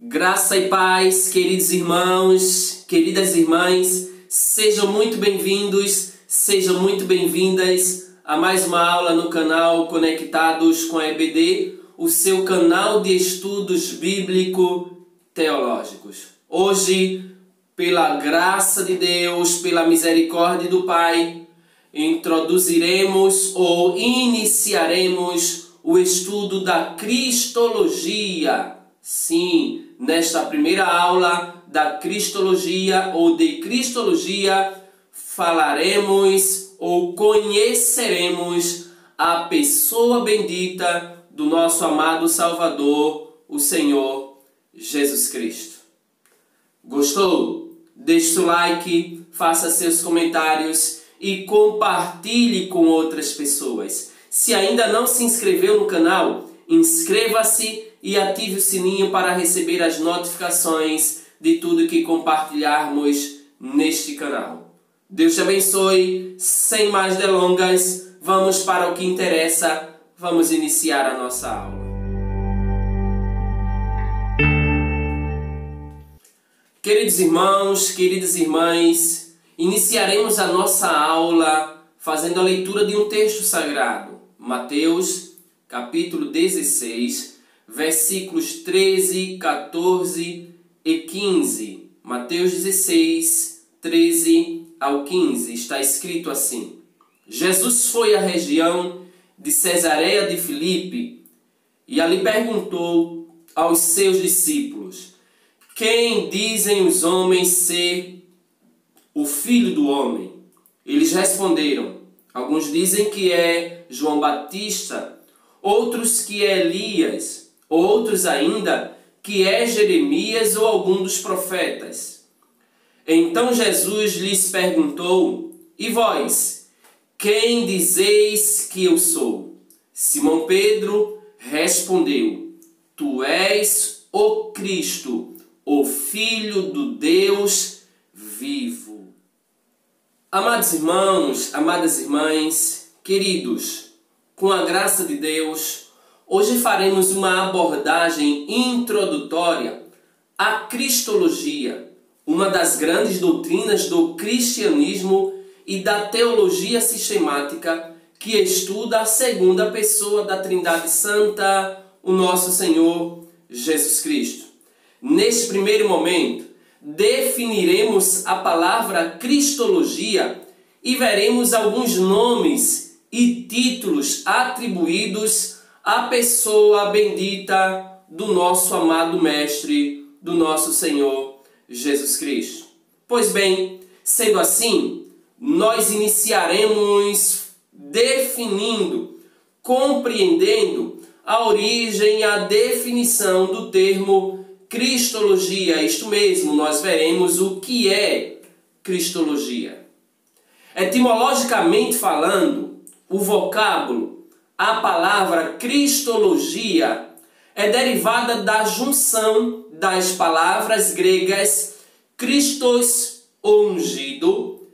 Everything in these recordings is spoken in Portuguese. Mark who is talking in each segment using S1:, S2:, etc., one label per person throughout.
S1: Graça e paz, queridos irmãos, queridas irmãs, sejam muito bem-vindos, sejam muito bem-vindas a mais uma aula no canal Conectados com a EBD, o seu canal de estudos bíblico-teológicos. Hoje, pela graça de Deus, pela misericórdia do Pai, introduziremos ou iniciaremos o estudo da Cristologia. Sim, nesta primeira aula da Cristologia ou de Cristologia, falaremos ou conheceremos a pessoa bendita do nosso amado Salvador, o Senhor Jesus Cristo. Gostou? Deixe seu like, faça seus comentários e compartilhe com outras pessoas. Se ainda não se inscreveu no canal, inscreva-se e ative o sininho para receber as notificações de tudo que compartilharmos neste canal. Deus te abençoe. Sem mais delongas, vamos para o que interessa. Vamos iniciar a nossa aula. Queridos irmãos, queridas irmãs, iniciaremos a nossa aula fazendo a leitura de um texto sagrado. Mateus, capítulo 16, versículos 13, 14 e 15. Mateus 16, 13 ao 15. Está escrito assim: Jesus foi à região de Cesareia de Filipe e ali perguntou aos seus discípulos: quem dizem os homens ser o Filho do Homem? Eles responderam: alguns dizem que é João Batista, outros que é Elias, outros ainda que é Jeremias ou algum dos profetas. Então Jesus lhes perguntou: e vós, quem dizeis que eu sou? Simão Pedro respondeu: tu és o Cristo, o Filho do Deus vivo. Amados irmãos, amadas irmãs, queridos, com a graça de Deus, hoje faremos uma abordagem introdutória à Cristologia, uma das grandes doutrinas do cristianismo e da teologia sistemática que estuda a segunda pessoa da Trindade Santa, o nosso Senhor Jesus Cristo. Neste primeiro momento, definiremos a palavra Cristologia e veremos alguns nomes e títulos atribuídos à pessoa bendita do nosso amado Mestre, do nosso Senhor Jesus Cristo. Pois bem, sendo assim, nós iniciaremos definindo, compreendendo a origem e a definição do termo Cristologia. Isto mesmo, nós veremos o que é Cristologia. Etimologicamente falando, o vocábulo, a palavra Cristologia é derivada da junção das palavras gregas Christos, ungido,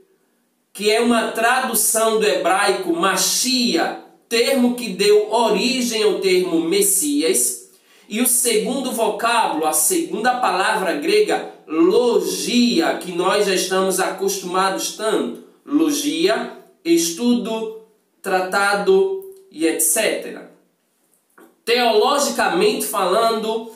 S1: que é uma tradução do hebraico Machia, termo que deu origem ao termo Messias, e o segundo vocábulo, a segunda palavra grega, logia, que nós já estamos acostumados tanto. Logia, estudo, tratado e etc. Teologicamente falando,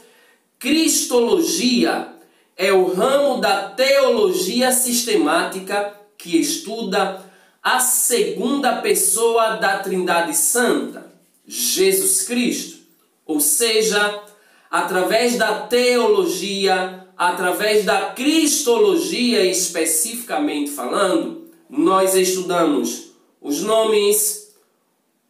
S1: Cristologia é o ramo da teologia sistemática que estuda a segunda pessoa da Trindade Santa, Jesus Cristo. Ou seja, através da teologia, através da Cristologia especificamente falando, nós estudamos os nomes,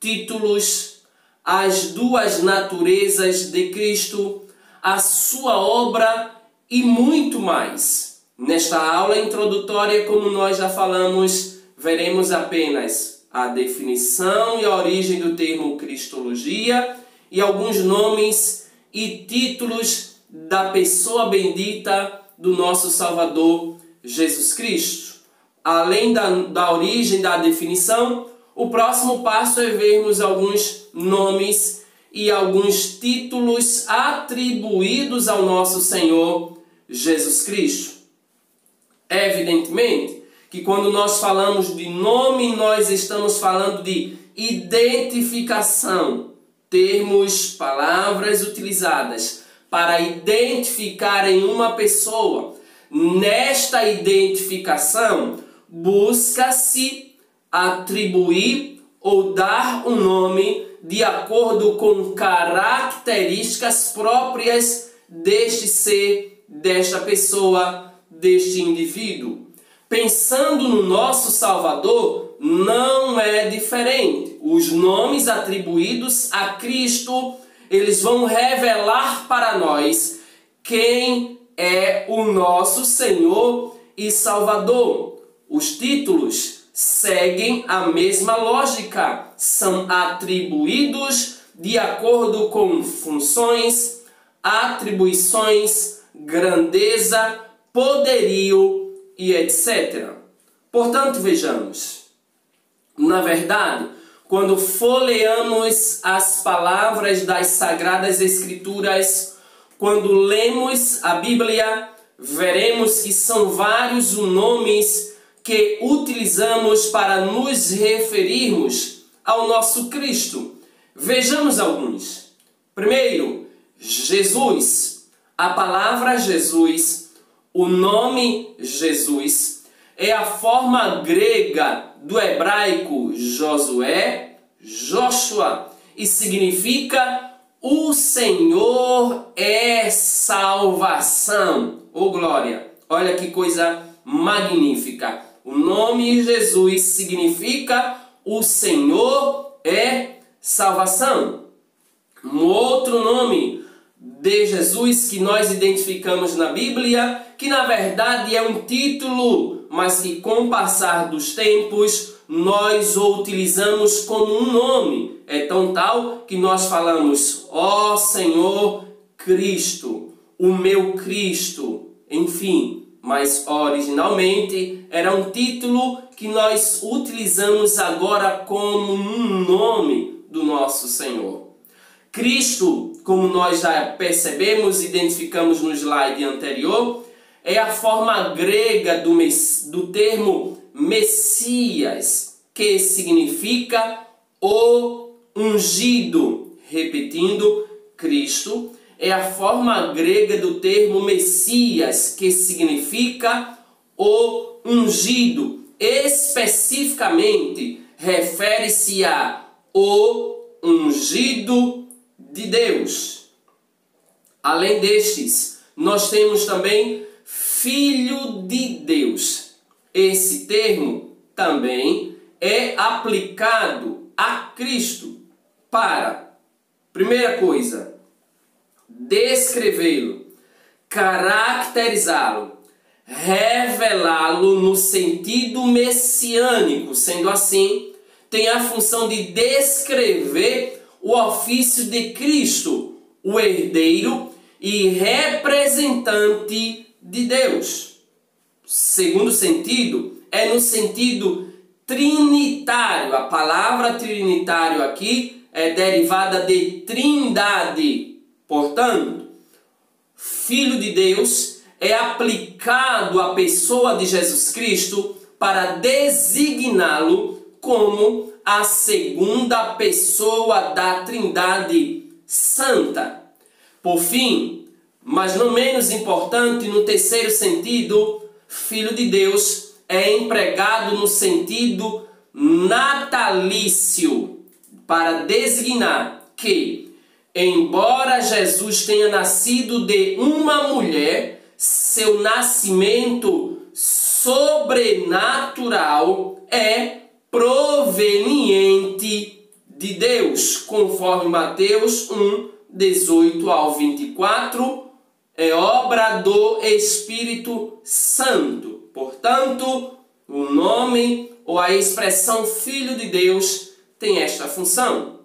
S1: títulos, as duas naturezas de Cristo, a sua obra e muito mais. Nesta aula introdutória, como nós já falamos, veremos apenas a definição e a origem do termo Cristologia e alguns nomes e títulos da pessoa bendita do nosso Salvador Jesus Cristo. Além da origem da definição, o próximo passo é vermos alguns nomes e alguns títulos atribuídos ao nosso Senhor Jesus Cristo. Evidentemente que quando nós falamos de nome, nós estamos falando de identificação, termos, palavras utilizadas para identificar em uma pessoa. Nesta identificação, busca-se atribuir ou dar um nome de acordo com características próprias deste ser, desta pessoa, deste indivíduo. Pensando no nosso Salvador, não é diferente. Os nomes atribuídos a Cristo, eles vão revelar para nós quem é o nosso Senhor e Salvador. Os títulos seguem a mesma lógica, são atribuídos de acordo com funções, atribuições, grandeza, poderio e etc. Portanto, vejamos, na verdade, quando folheamos as palavras das Sagradas Escrituras, quando lemos a Bíblia, veremos que são vários os nomes que utilizamos para nos referirmos ao nosso Cristo. Vejamos alguns. Primeiro, Jesus. A palavra Jesus, o nome Jesus, é a forma grega do hebraico Josué, Joshua, e significa o Senhor é salvação. Oh glória! Olha que coisa magnífica. O nome Jesus significa o Senhor é salvação. Um outro nome de Jesus que nós identificamos na Bíblia, que na verdade é um título, mas que com o passar dos tempos nós o utilizamos como um nome. É tão tal que nós falamos, ó Senhor Cristo, o meu Cristo, enfim. Mas originalmente era um título que nós utilizamos agora como um nome do nosso Senhor. Cristo, como nós já percebemos, identificamos no slide anterior, é a forma grega do termo Messias, que significa o ungido. Repetindo, Cristo é a forma grega do termo Messias, que significa o ungido. Especificamente, refere-se a o ungido de Deus. Além destes, nós temos também Filho de Deus. Esse termo também é aplicado a Cristo para, primeira coisa, descrevê-lo, caracterizá-lo, revelá-lo no sentido messiânico. Sendo assim, tem a função de descrever o ofício de Cristo, o herdeiro e representante de Deus. Segundo sentido, é no sentido trinitário. A palavra trinitário aqui é derivada de trindade. Portanto, Filho de Deus é aplicado à pessoa de Jesus Cristo para designá-lo como a segunda pessoa da Trindade Santa. Por fim, mas não menos importante, no terceiro sentido, Filho de Deus é empregado no sentido natalício para designar que, embora Jesus tenha nascido de uma mulher, seu nascimento sobrenatural é proveniente de Deus, conforme Mateus 1, 18 ao 24, é obra do Espírito Santo. Portanto, o nome ou a expressão Filho de Deus tem esta função.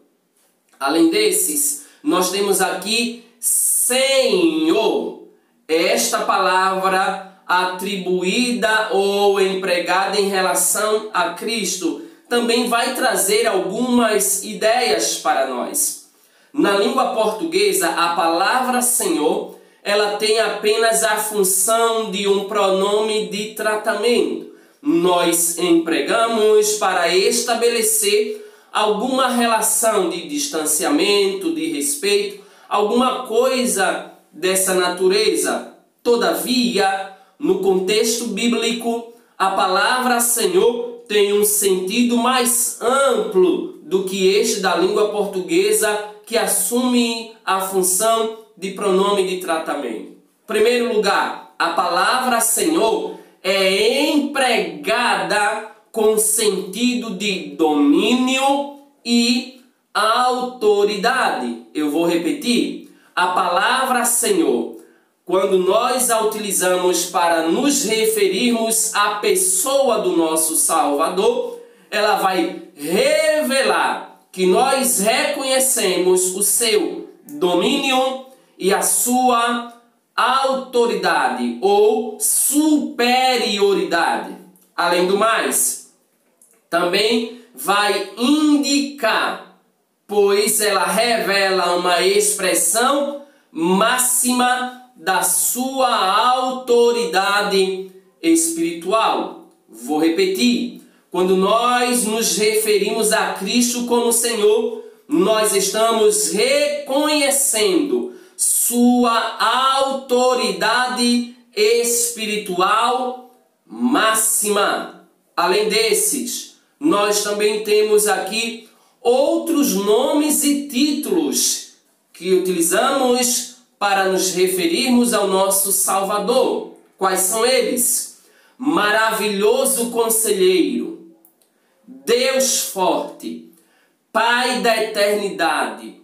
S1: Além desses, nós temos aqui Senhor. Esta palavra atribuída ou empregada em relação a Cristo também vai trazer algumas ideias para nós. Na língua portuguesa, a palavra Senhor, ela tem apenas a função de um pronome de tratamento. Nós empregamos para estabelecer alguma relação de distanciamento, de respeito, alguma coisa dessa natureza. Todavia, no contexto bíblico, a palavra Senhor tem um sentido mais amplo do que este da língua portuguesa, que assume a função de pronome de tratamento. Em primeiro lugar, a palavra Senhor é empregada com sentido de domínio e autoridade. Eu vou repetir. A palavra Senhor, quando nós a utilizamos para nos referirmos à pessoa do nosso Salvador, ela vai revelar que nós reconhecemos o seu domínio e a sua autoridade ou superioridade. Além do mais, também vai indicar, pois ela revela uma expressão máxima da sua autoridade espiritual. Vou repetir. Quando nós nos referimos a Cristo como Senhor, nós estamos reconhecendo sua autoridade espiritual máxima. Além desses, nós também temos aqui outros nomes e títulos que utilizamos para nos referirmos ao nosso Salvador. Quais são eles? Maravilhoso Conselheiro, Deus Forte, Pai da Eternidade,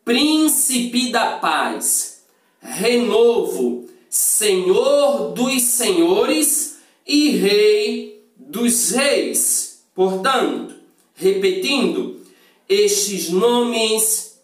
S1: Príncipe da Paz, Renovo, Senhor dos Senhores e Rei dos Reis. Portanto, repetindo, estes nomes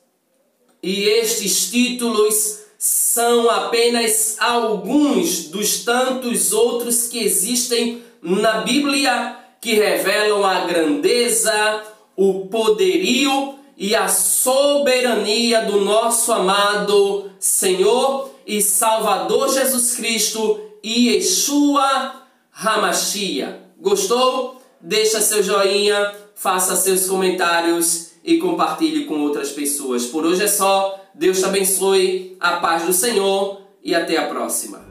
S1: e estes títulos são apenas alguns dos tantos outros que existem na Bíblia, que revelam a grandeza, o poderio e a soberania do nosso amado Senhor e Salvador Jesus Cristo e Yeshua HaMashiach. Gostou? Deixa seu joinha, faça seus comentários e compartilhe com outras pessoas. Por hoje é só. Deus te abençoe, a paz do Senhor e até a próxima.